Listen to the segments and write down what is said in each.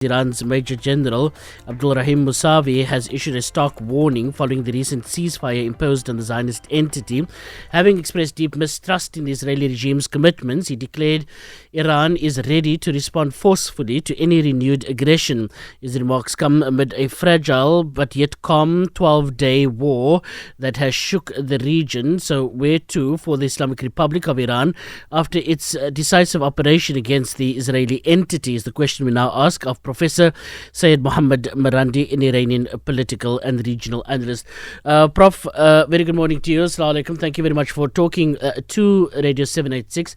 Iran's Major General Abdolrahim Mousavi has issued a stark warning following the recent ceasefire imposed on the Zionist entity. Having expressed deep mistrust in the Israeli regime's commitments, he declared Iran is ready to respond forcefully to any renewed aggression. His remarks come amid a fragile but yet calm 12-day war that has shook the region. So where to for the Islamic Republic of Iran after its decisive operation against the Israeli entity is the question we now ask of Professor Syed Prof Marandi, an Iranian political and regional analyst. Prof, very good morning to you. Assalamu alaikum. Thank you very much for talking to Radio 786.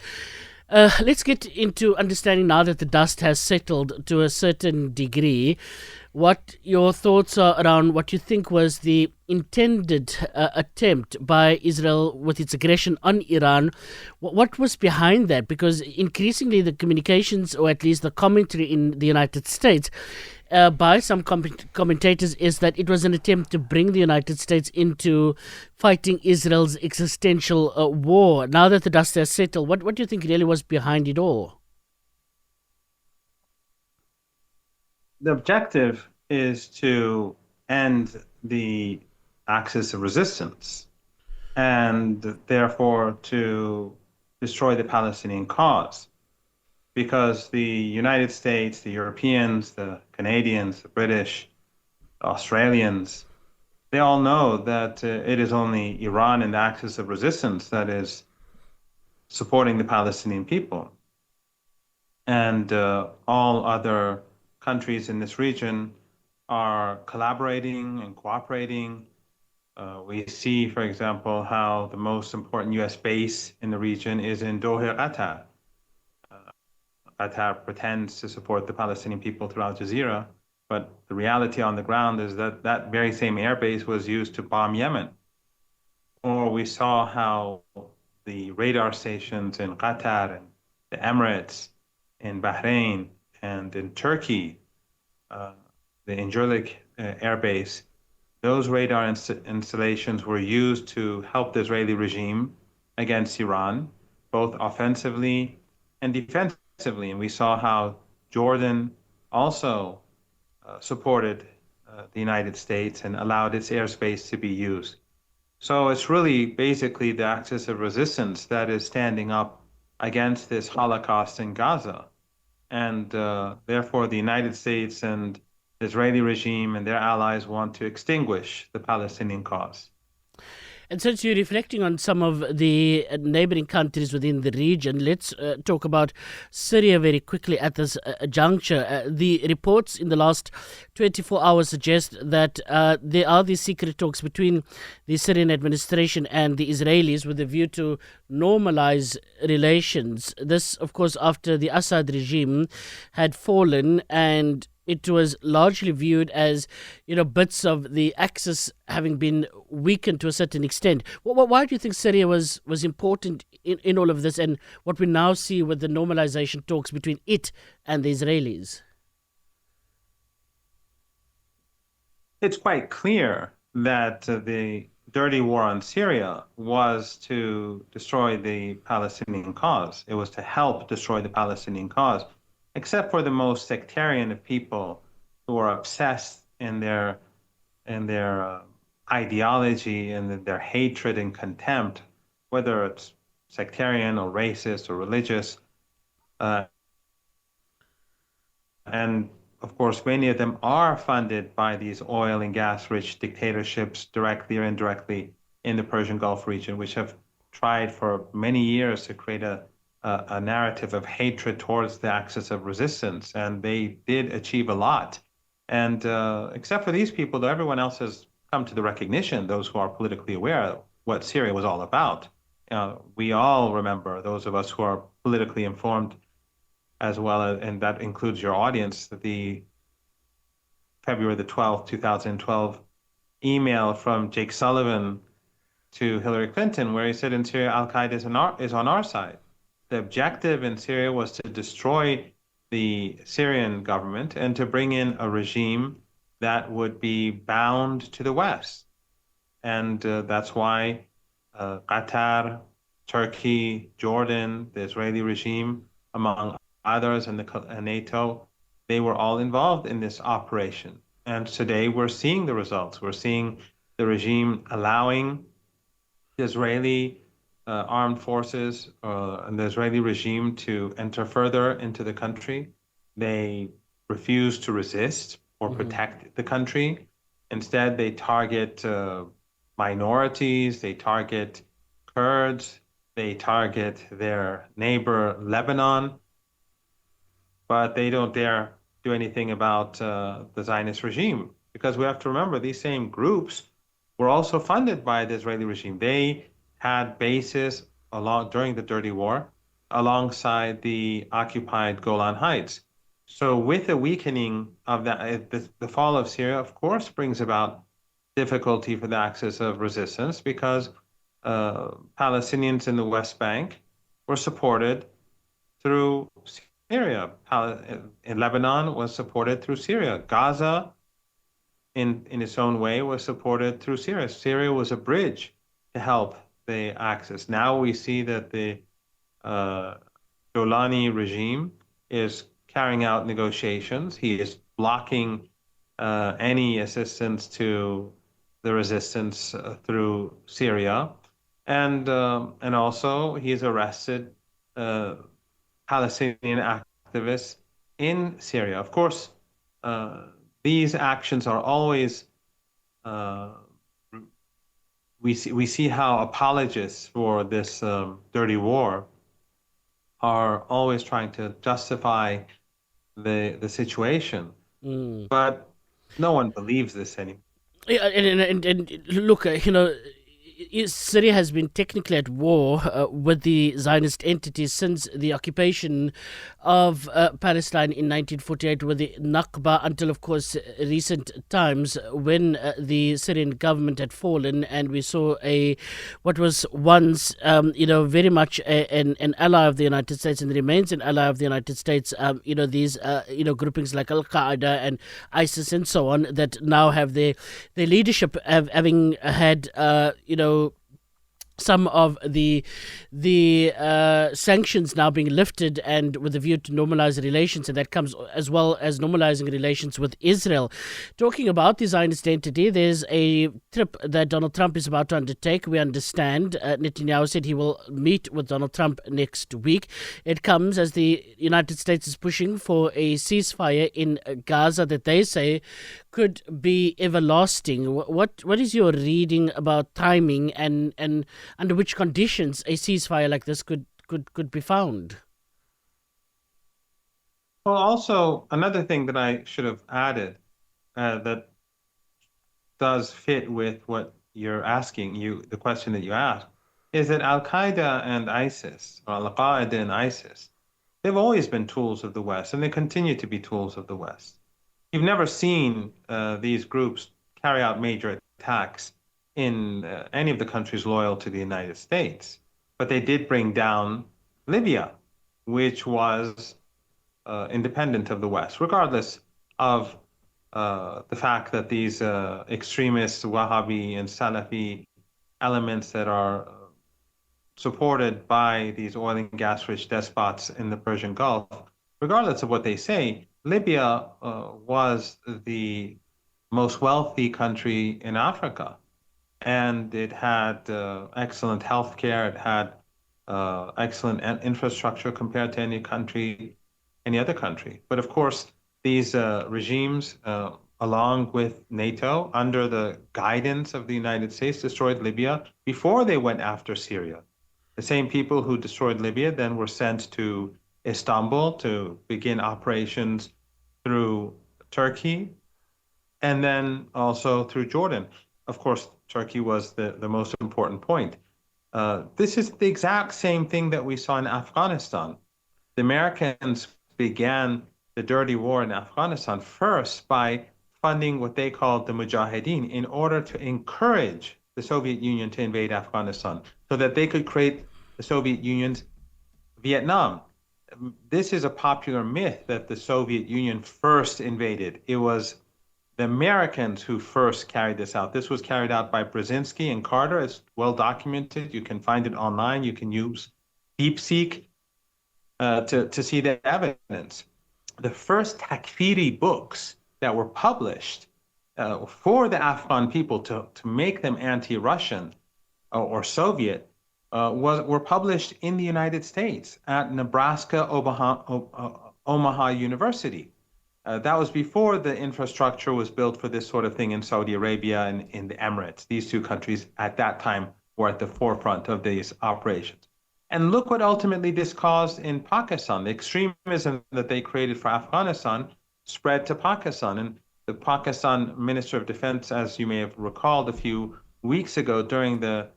Let's get into understanding now that the dust has settled to a certain degree, what your thoughts are around what you think was the intended attempt by Israel with its aggression on Iran. What was behind that? Because increasingly the communications, or at least the commentary in the United States, by some commentators is that it was an attempt to bring the United States into fighting Israel's existential war. Now that the dust has settled, what do you think really was behind it all? The objective is to end the axis of resistance and therefore to destroy the Palestinian cause. Because the United States, the Europeans, the Canadians, the British, the Australians, they all know that it is only Iran and the axis of resistance that is supporting the Palestinian people. And all other countries in this region are collaborating and cooperating. We see, for example, how the most important U.S. base in the region is in Doha, Qatar. Qatar pretends to support the Palestinian people through Al Jazeera, but the reality on the ground is that that very same airbase was used to bomb Yemen. Or we saw how the radar stations in Qatar and the Emirates, in Bahrain, and in Turkey, the Incirlik Air Base, those radar installations were used to help the Israeli regime against Iran, both offensively and defensively. And we saw how Jordan also supported the United States and allowed its airspace to be used. So it's really basically the axis of resistance that is standing up against this Holocaust in Gaza. And therefore, the United States and the Israeli regime and their allies want to extinguish the Palestinian cause. And since you're reflecting on some of the neighboring countries within the region, let's talk about Syria very quickly at this juncture. The reports in the last 24 hours suggest that there are these secret talks between the Syrian administration and the Israelis with a view to normalize relations. This, of course, after the Assad regime had fallen and it was largely viewed as, bits of the axis having been weakened to a certain extent. Why do you think Syria was important in all of this, and what we now see with the normalization talks between it and the Israelis? It's quite clear that the dirty war on Syria was to destroy the Palestinian cause. It was to help destroy the Palestinian cause, except for the most sectarian of people who are obsessed in their ideology and their hatred and contempt, whether it's sectarian or racist or religious. And of course, many of them are funded by these oil and gas-rich dictatorships directly or indirectly in the Persian Gulf region, which have tried for many years to create a narrative of hatred towards the axis of resistance, and they did achieve a lot. And except for these people, though, everyone else has come to the recognition, those who are politically aware of what Syria was all about. We all remember, those of us who are politically informed as well, and that includes your audience, the February the 12th, 2012 email from Jake Sullivan to Hillary Clinton, where he said in Syria, Al-Qaeda is on our side. The objective in Syria was to destroy the Syrian government and to bring in a regime that would be bound to the West. And that's why Qatar, Turkey, Jordan, the Israeli regime, among others, and NATO they were all involved in this operation. And today we're seeing the results. We're seeing the regime allowing the Israeli armed forces and the Israeli regime to enter further into the country. They refuse to resist or protect the country. Instead, they target minorities, they target Kurds, they target their neighbor Lebanon, but they don't dare do anything about the Zionist regime. Because we have to remember, these same groups were also funded by the Israeli regime. They had bases during the Dirty War alongside the occupied Golan Heights. So with the weakening of the fall of Syria, of course, brings about difficulty for the axis of resistance because Palestinians in the West Bank were supported through Syria. In Lebanon was supported through Syria. Gaza, in its own way, was supported through Syria. Syria was a bridge to help the axis. Now we see that the Golani regime is carrying out negotiations. He is blocking any assistance to the resistance through Syria, and also he's arrested Palestinian activists in Syria. Of course, these actions are always we see how apologists for this dirty war are always trying to justify the situation, but no one believes this anymore. Yeah, and look, Syria has been technically at war with the Zionist entities since the occupation of Palestine in 1948 with the Nakba until, of course, recent times when the Syrian government had fallen and we saw what was once, very much an ally of the United States and remains an ally of the United States, these, groupings like Al-Qaeda and ISIS and so on that now have their leadership having had, some of the sanctions now being lifted and with a view to normalize relations, and that comes as well as normalizing relations with Israel. Talking about the Zionist entity, there's a trip that Donald Trump is about to undertake. We understand Netanyahu said he will meet with Donald Trump next week. It comes as the United States is pushing for a ceasefire in Gaza that they say could be everlasting. What is your reading about timing and under which conditions a ceasefire like this could be found? Well, also another thing that I should have added that does fit with what you're asking, the question that you asked, is that Al-Qaeda and ISIS, or Al-Qaeda and ISIS, they've always been tools of the West, and they continue to be tools of the West. You've never seen these groups carry out major attacks in any of the countries loyal to the United States, but they did bring down Libya, which was independent of the West, regardless of the fact that these extremist Wahhabi and Salafi elements that are supported by these oil and gas-rich despots in the Persian Gulf, regardless of what they say, Libya was the most wealthy country in Africa, and it had excellent healthcare. It had excellent infrastructure compared to any other country. But of course, these regimes, along with NATO, under the guidance of the United States, destroyed Libya before they went after Syria. The same people who destroyed Libya then were sent to Istanbul to begin operations through Turkey and then also through Jordan. Of course, Turkey was the most important point. This is the exact same thing that we saw in Afghanistan. The Americans began the dirty war in Afghanistan first by funding what they called the Mujahideen in order to encourage the Soviet Union to invade Afghanistan so that they could create the Soviet Union's Vietnam. This is a popular myth that the Soviet Union first invaded. It was the Americans who first carried this out. This was carried out by Brzezinski and Carter. It's well documented. You can find it online. You can use DeepSeek to see the evidence. the first Takfiri books that were published for the Afghan people to make them anti-Russian or Soviet were published in the United States at Nebraska Omaha University. That was before the infrastructure was built for this sort of thing in Saudi Arabia and in the Emirates. These two countries at that time were at the forefront of these operations. And look what ultimately this caused in Pakistan. The extremism that they created for Afghanistan spread to Pakistan. And the Pakistan Minister of Defense, as you may have recalled a few weeks ago during the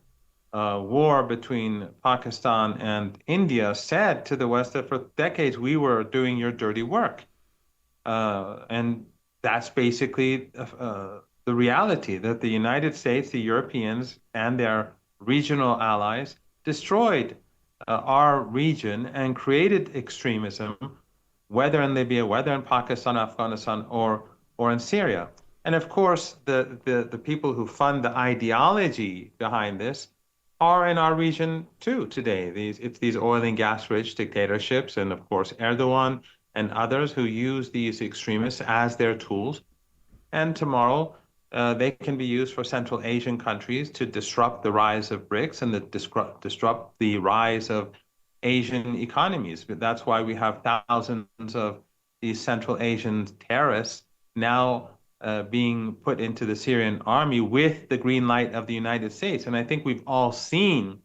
war between Pakistan and India, said to the West that for decades we were doing your dirty work. And that's basically the reality that the United States, the Europeans, and their regional allies destroyed our region and created extremism, whether in Libya, whether in Pakistan, Afghanistan, or in Syria. And of course, the people who fund the ideology behind this are in our region too today. It's these oil and gas rich dictatorships, and of course, Erdogan and others who use these extremists as their tools. And tomorrow, they can be used for Central Asian countries to disrupt the rise of BRICS and disrupt the rise of Asian economies. But that's why we have thousands of these Central Asian terrorists now being put into the Syrian army with the green light of the United States. And I think we've all seen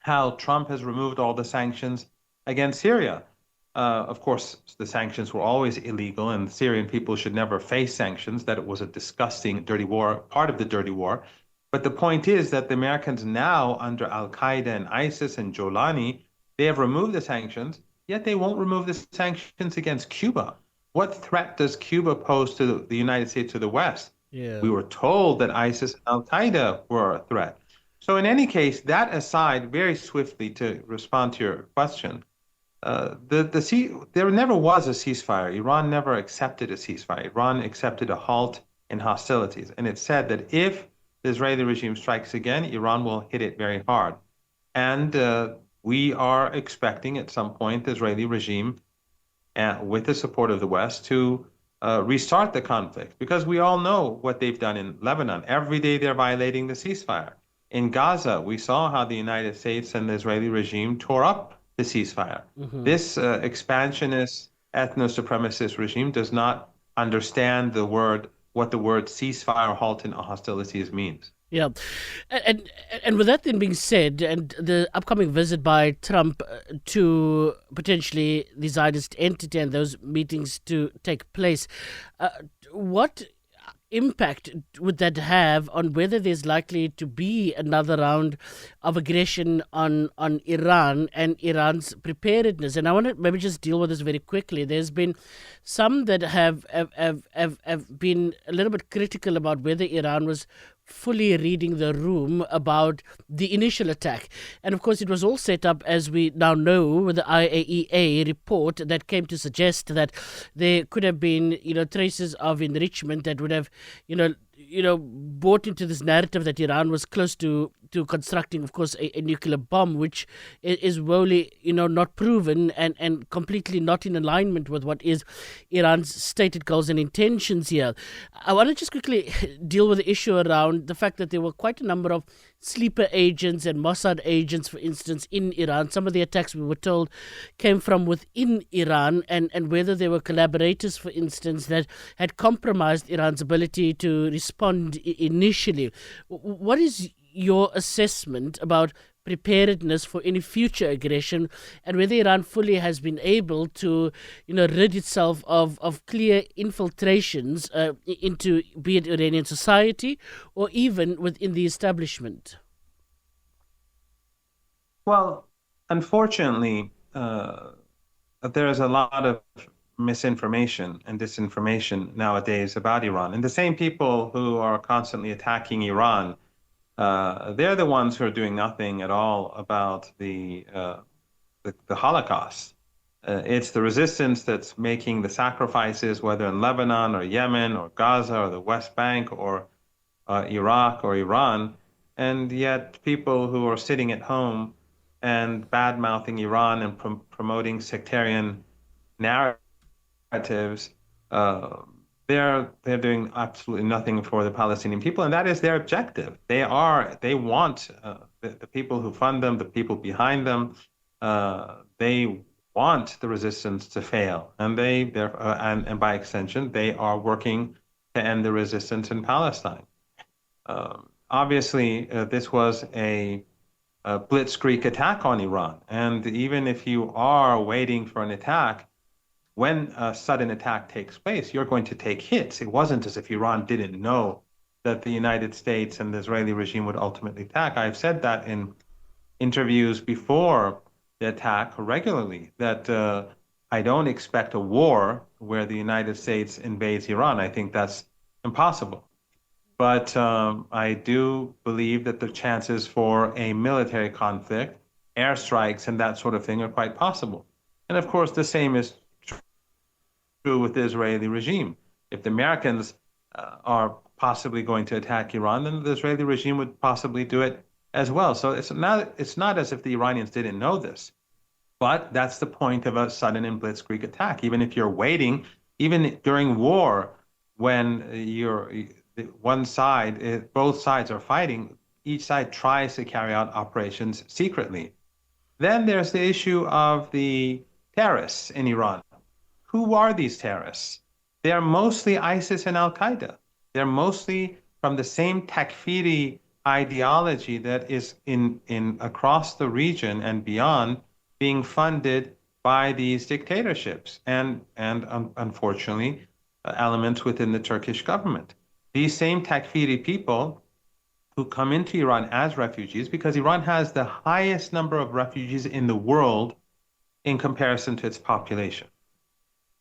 how Trump has removed all the sanctions against Syria. Of course, the sanctions were always illegal, and the Syrian people should never face sanctions, that it was a disgusting, dirty war, part of the dirty war. But the point is that the Americans now, under Al-Qaeda and ISIS and Jolani, they have removed the sanctions, yet they won't remove the sanctions against Cuba. What threat does Cuba pose to the United States or the West? Yeah. We were told that ISIS and Al-Qaeda were a threat. So in any case, that aside, very swiftly to respond to your question, there never was a ceasefire. Iran never accepted a ceasefire. Iran accepted a halt in hostilities. And it said that if the Israeli regime strikes again, Iran will hit it very hard. And we are expecting at some point the Israeli regime, with the support of the West, to restart the conflict. Because we all know what they've done in Lebanon. Every day they're violating the ceasefire. In Gaza, we saw how the United States and the Israeli regime tore up the ceasefire. Mm-hmm. This expansionist, ethno-supremacist regime does not understand what the word ceasefire, halt, and hostilities means. Yeah, and with that then being said, and the upcoming visit by Trump to potentially the Zionist entity and those meetings to take place, what impact would that have on whether there's likely to be another round of aggression on Iran and Iran's preparedness? And I want to maybe just deal with this very quickly. There's been some that have been a little bit critical about whether Iran was fully reading the room about the initial attack. And of course, it was all set up, as we now know, with the IAEA report that came to suggest that there could have been, traces of enrichment that would have, bought into this narrative that Iran was close to constructing, of course, a nuclear bomb, which is wholly, not proven and completely not in alignment with what is Iran's stated goals and intentions here. I want to just quickly deal with the issue around the fact that there were quite a number of sleeper agents and Mossad agents, for instance, in Iran. Some of the attacks, we were told, came from within Iran, and whether there were collaborators, for instance, that had compromised Iran's ability to respond initially. What is your assessment about preparedness for any future aggression, and whether Iran fully has been able to, rid itself of clear infiltrations into, be it Iranian society or even within the establishment? Well, unfortunately, there is a lot of misinformation and disinformation nowadays about Iran. And the same people who are constantly attacking Iran, they're the ones who are doing nothing at all about the Holocaust. It's the resistance that's making the sacrifices, whether in Lebanon or Yemen or Gaza or the West Bank or Iraq or Iran. And yet people who are sitting at home and bad-mouthing Iran and promoting sectarian narratives narratives, uh, they're doing absolutely nothing for the Palestinian people, and that is their objective. They want the people who fund them, the people behind them, they want the resistance to fail, and and by extension, they are working to end the resistance in Palestine. Obviously, this was a blitzkrieg attack on Iran, and even if you are waiting for an attack, when a sudden attack takes place, you're going to take hits. It wasn't as if Iran didn't know that the United States and the Israeli regime would ultimately attack. I've said that in interviews before the attack regularly, that I don't expect a war where the United States invades Iran. I think that's impossible. But I do believe that the chances for a military conflict, airstrikes, and that sort of thing are quite possible. And of course, the same is true with the Israeli regime. If the Americans are possibly going to attack Iran, then the Israeli regime would possibly do it as well. So it's not as if the Iranians didn't know this, but that's the point of a sudden and blitzkrieg attack. Even if you're waiting, even during war, when both sides are fighting, each side tries to carry out operations secretly. Then there's the issue of the terrorists in Iran. Who are these terrorists? They're mostly ISIS and Al Qaeda. They're mostly from the same takfiri ideology that is in across the region and beyond, being funded by these dictatorships and unfortunately elements within the Turkish government. These same takfiri people who come into Iran as refugees, because Iran has the highest number of refugees in the world in comparison to its population.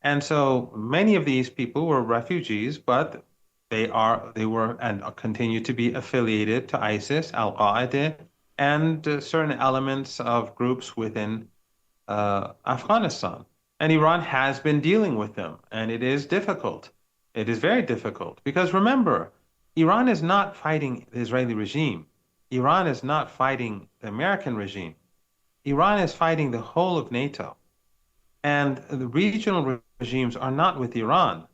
And so many of these people were refugees, but they were and continue to be affiliated to ISIS, Al-Qaeda, and certain elements of groups within Afghanistan. And Iran has been dealing with them, and it is difficult. It is very difficult because remember, Iran is not fighting the Israeli regime. Iran is not fighting the American regime. Iran is fighting the whole of NATO. And the regional regimes are not with Iran.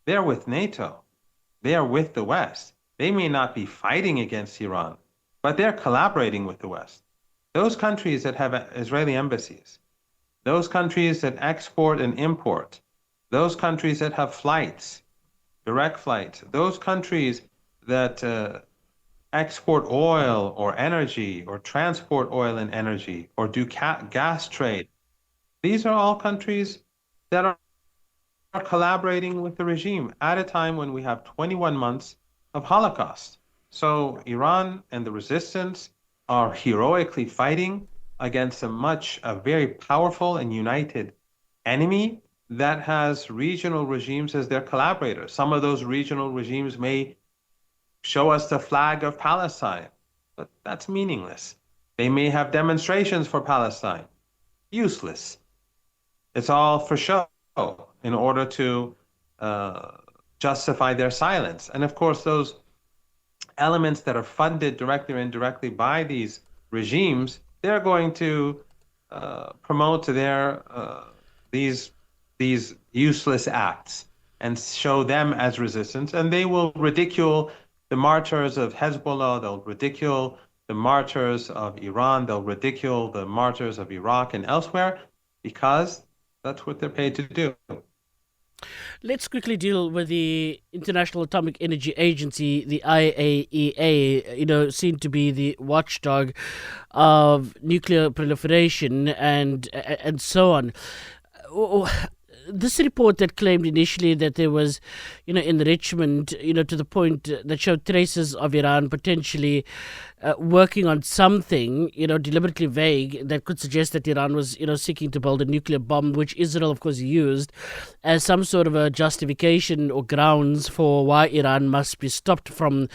They're with NATO. They are with the West. They may not be fighting against Iran, but they're collaborating with the West. Those countries that have Israeli embassies, those countries that export and import, those countries that have flights, direct flights, those countries that export oil or energy or transport oil and energy or do gas trade, these are all countries that are collaborating with the regime at a time when we have 21 months of Holocaust. So Iran and the resistance are heroically fighting against a very powerful and united enemy that has regional regimes as their collaborators. Some of those regional regimes may show us the flag of Palestine, but that's meaningless. They may have demonstrations for Palestine. Useless. It's all for show in order to justify their silence. And of course, those elements that are funded directly or indirectly by these regimes, they're going to promote these useless acts and show them as resistance. And they will ridicule the martyrs of Hezbollah. They'll ridicule the martyrs of Iran. They'll ridicule the martyrs of Iraq and elsewhere because that's what they're paid to do. Let's quickly deal with the International Atomic Energy Agency, the IAEA, seen to be the watchdog of nuclear proliferation and so on. This report that claimed initially that there was, enrichment, to the point that showed traces of Iran potentially working on something, deliberately vague, that could suggest that Iran was, seeking to build a nuclear bomb, which Israel, of course, used as some sort of a justification or grounds for why Iran must be stopped from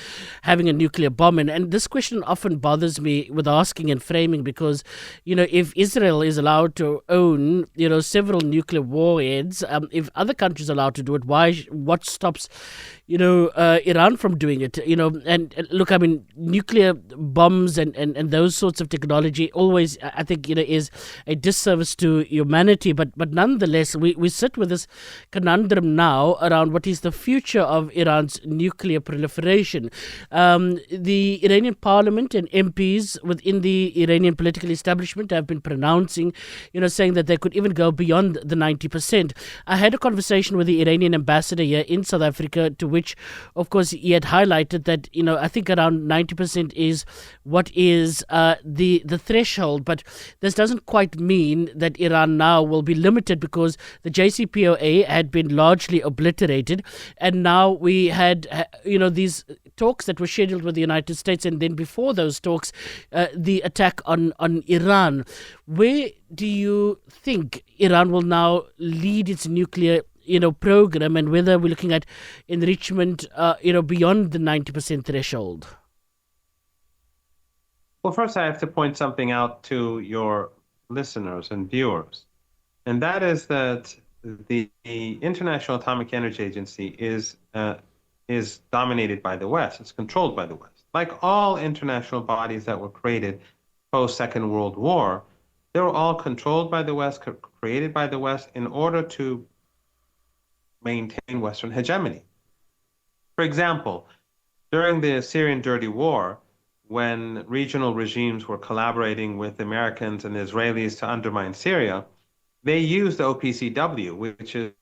having a nuclear bomb. And this question often bothers me with asking and framing because, if Israel is allowed to own, several nuclear warheads, if other countries are allowed to do it, what stops Iran from doing it. And look, I mean, nuclear bombs and those sorts of technology always, I think, is a disservice to humanity. But nonetheless, we sit with this conundrum now around what is the future of Iran's nuclear proliferation. The Iranian parliament and MPs within the Iranian political establishment have been pronouncing, saying that they could even go beyond the 90%. I had a conversation with the Iranian ambassador here in South Africa, to which, of course, he had highlighted that, I think around 90% is what is the threshold. But this doesn't quite mean that Iran now will be limited, because the JCPOA had been largely obliterated. And now we had, these talks that were scheduled with the United States. And then before those talks, the attack on Iran. Where do you think Iran will now lead its nuclear program, and whether we're looking at enrichment, beyond the 90% threshold? Well, first I have to point something out to your listeners and viewers, and that is that the International Atomic Energy Agency is dominated by the West. It's controlled by the West. Like all international bodies that were created post-Second World War, they were all controlled by the West, created by the West in order to maintain Western hegemony. For example, during the Syrian Dirty War, when regional regimes were collaborating with Americans and Israelis to undermine Syria, they used the OPCW, which is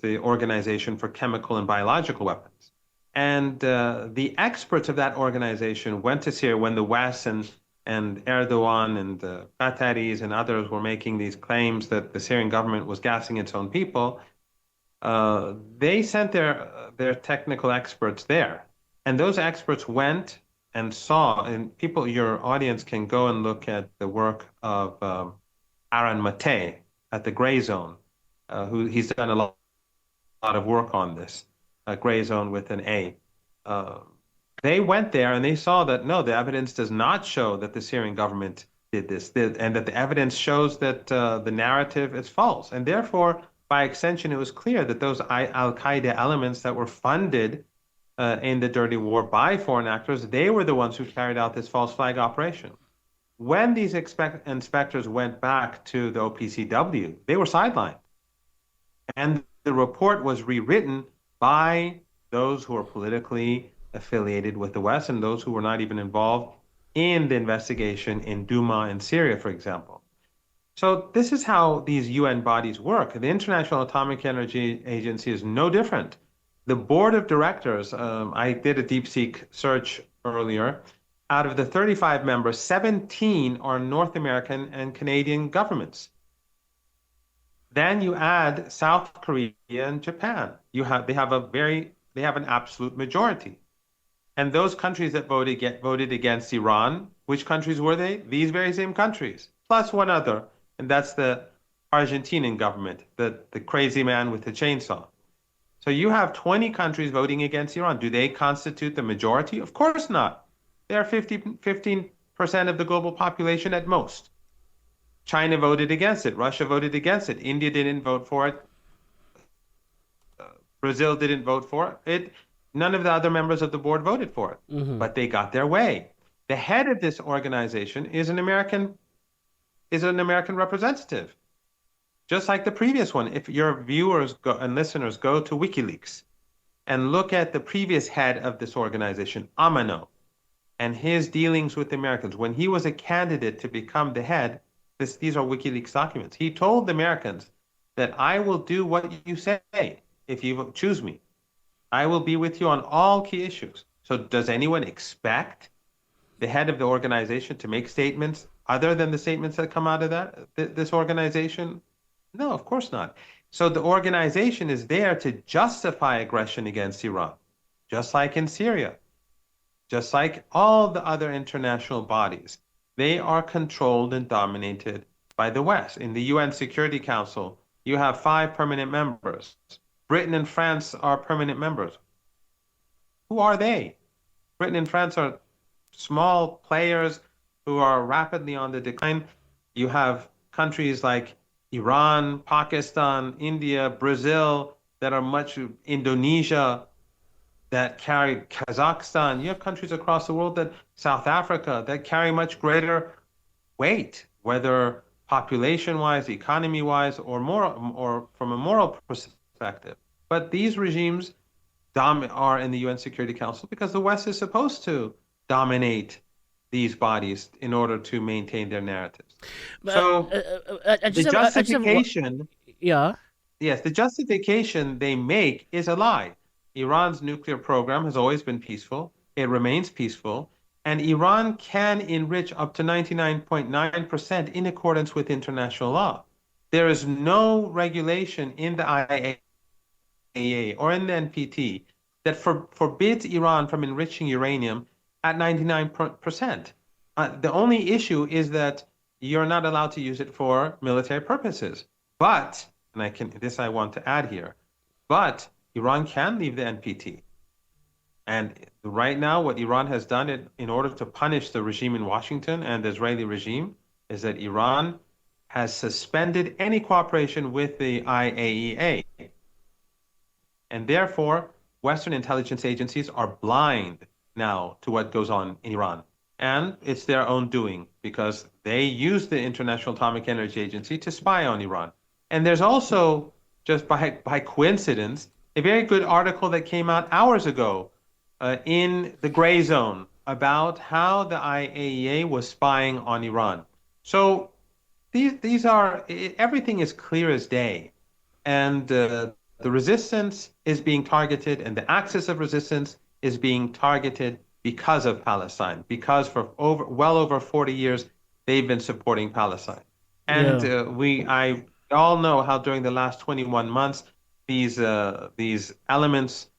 the Organization for Chemical and Biological Weapons. And the experts of that organization went to Syria when the West and Erdogan and the Qataris and others were making these claims that the Syrian government was gassing its own people. They sent their technical experts there, and those experts went and saw. And people, your audience can go and look at the work of Aaron Matei at the Gray Zone, he's done a lot of work on this, Gray Zone with an A. They went there and they saw that no, the evidence does not show that the Syrian government did this, and that the evidence shows that the narrative is false, and therefore, by extension, it was clear that those Al-Qaeda elements that were funded in the Dirty War by foreign actors, they were the ones who carried out this false flag operation. When these inspectors went back to the OPCW, they were sidelined. And the report was rewritten by those who are politically affiliated with the West and those who were not even involved in the investigation in Douma in Syria, for example. So this is how these UN bodies work. The International Atomic Energy Agency is no different. The board of directors, I did a DeepSeek search earlier, out of the 35 members, 17 are North American and Canadian governments. Then you add South Korea and Japan. They have an absolute majority. And those countries that voted against Iran, which countries were they? These very same countries, plus one other, and that's the Argentinian government, the crazy man with the chainsaw. So you have 20 countries voting against Iran. Do they constitute the majority? Of course not. They are 15% of the global population at most. China voted against it. Russia voted against it. India didn't vote for it. Brazil didn't vote for it. None of the other members of the board voted for it. Mm-hmm. But they got their way. The head of this organization is an American representative. Just like the previous one. If your viewers and listeners go to WikiLeaks and look at the previous head of this organization, Amano, and his dealings with Americans, when he was a candidate to become the head, these are WikiLeaks documents. He told the Americans that I will do what you say if you choose me. I will be with you on all key issues. So does anyone expect the head of the organization to make statements other than the statements that come out of this organization? No, of course not. So the organization is there to justify aggression against Iran, just like in Syria, just like all the other international bodies. They are controlled and dominated by the West. In the UN Security Council, you have 5 permanent members. Britain and France are permanent members. Who are they? Britain and France are small players who are rapidly on the decline. You have countries like Iran, Pakistan, India, Brazil, that are Indonesia, that carry Kazakhstan. You have countries across the world that South Africa that carry much greater weight, whether population-wise, economy-wise, or from a moral perspective. But these regimes are in the UN Security Council because the West is supposed to dominate these bodies in order to maintain their narratives. So the justification, yeah. yes, the justification they make is a lie. Iran's nuclear program has always been peaceful. It remains peaceful. And Iran can enrich up to 99.9% in accordance with international law. There is no regulation in the IAEA or in the NPT that forbids Iran from enriching uranium at 99%. The only issue is that you're not allowed to use it for military purposes. But, and I want to add here, but Iran can leave the NPT. And right now, what Iran has done in order to punish the regime in Washington and the Israeli regime is that Iran has suspended any cooperation with the IAEA. And therefore, Western intelligence agencies are blind now to what goes on in Iran. And it's their own doing because they use the International Atomic Energy Agency to spy on Iran. And there's also, just by coincidence, a very good article that came out hours ago in the gray zone about how the IAEA was spying on Iran. So everything is clear as day. And the resistance is being targeted and the axis of resistance is being targeted because of Palestine, because for well over 40 years, they've been supporting Palestine. And I all know how during the last 21 months, these elements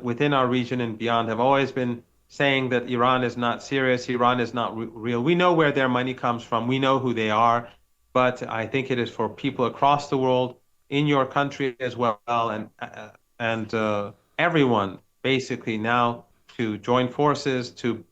within our region and beyond have always been saying that Iran is not serious, Iran is not real. We know where their money comes from. We know who they are. But I think it is for people across the world, in your country as well, and everyone basically now to join forces to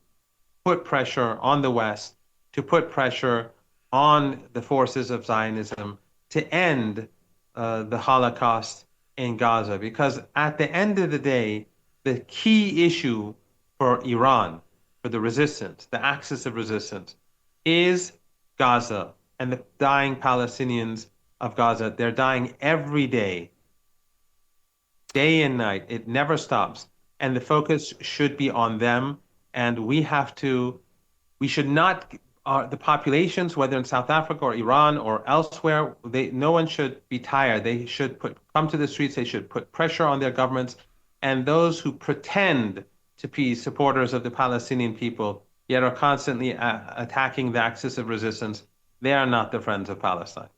put pressure on the West, to put pressure on the forces of Zionism to end the Holocaust in Gaza. Because at the end of the day, the key issue for Iran, for the resistance, the axis of resistance, is Gaza and the dying Palestinians of Gaza. They're dying every day, day and night. It never stops. And the focus should be on them. And we should not, the populations, whether in South Africa or Iran or elsewhere, no one should be tired. They should come to the streets. They should put pressure on their governments. And those who pretend to be supporters of the Palestinian people, yet are constantly attacking the axis of resistance, they are not the friends of Palestine.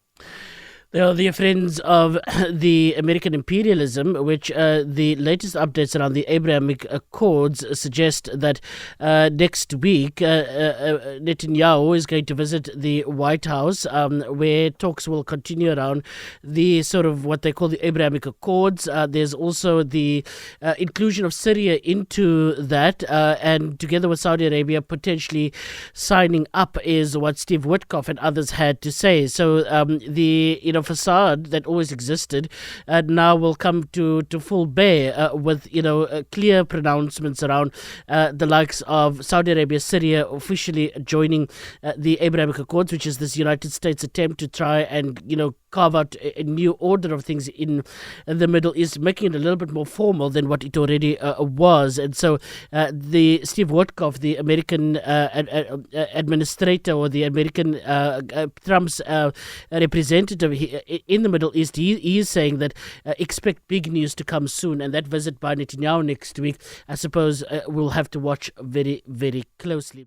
They are the friends of the American imperialism, which the latest updates around the Abrahamic Accords suggest that next week Netanyahu is going to visit the White House, where talks will continue around the sort of what they call the Abrahamic Accords. There's also the inclusion of Syria into that, and together with Saudi Arabia potentially signing up is what Steve Witkoff and others had to say. So the facade that always existed now will come to full bear with clear pronouncements around the likes of Saudi Arabia, Syria officially joining the Abrahamic Accords, which is this United States attempt to try and carve out a new order of things in the Middle East, making it a little bit more formal than what it already was. And so the Steve Witkoff, the American administrator or the American Trump's representative in the Middle East, he is saying that expect big news to come soon. And that visit by Netanyahu next week, I suppose we'll have to watch very, very closely.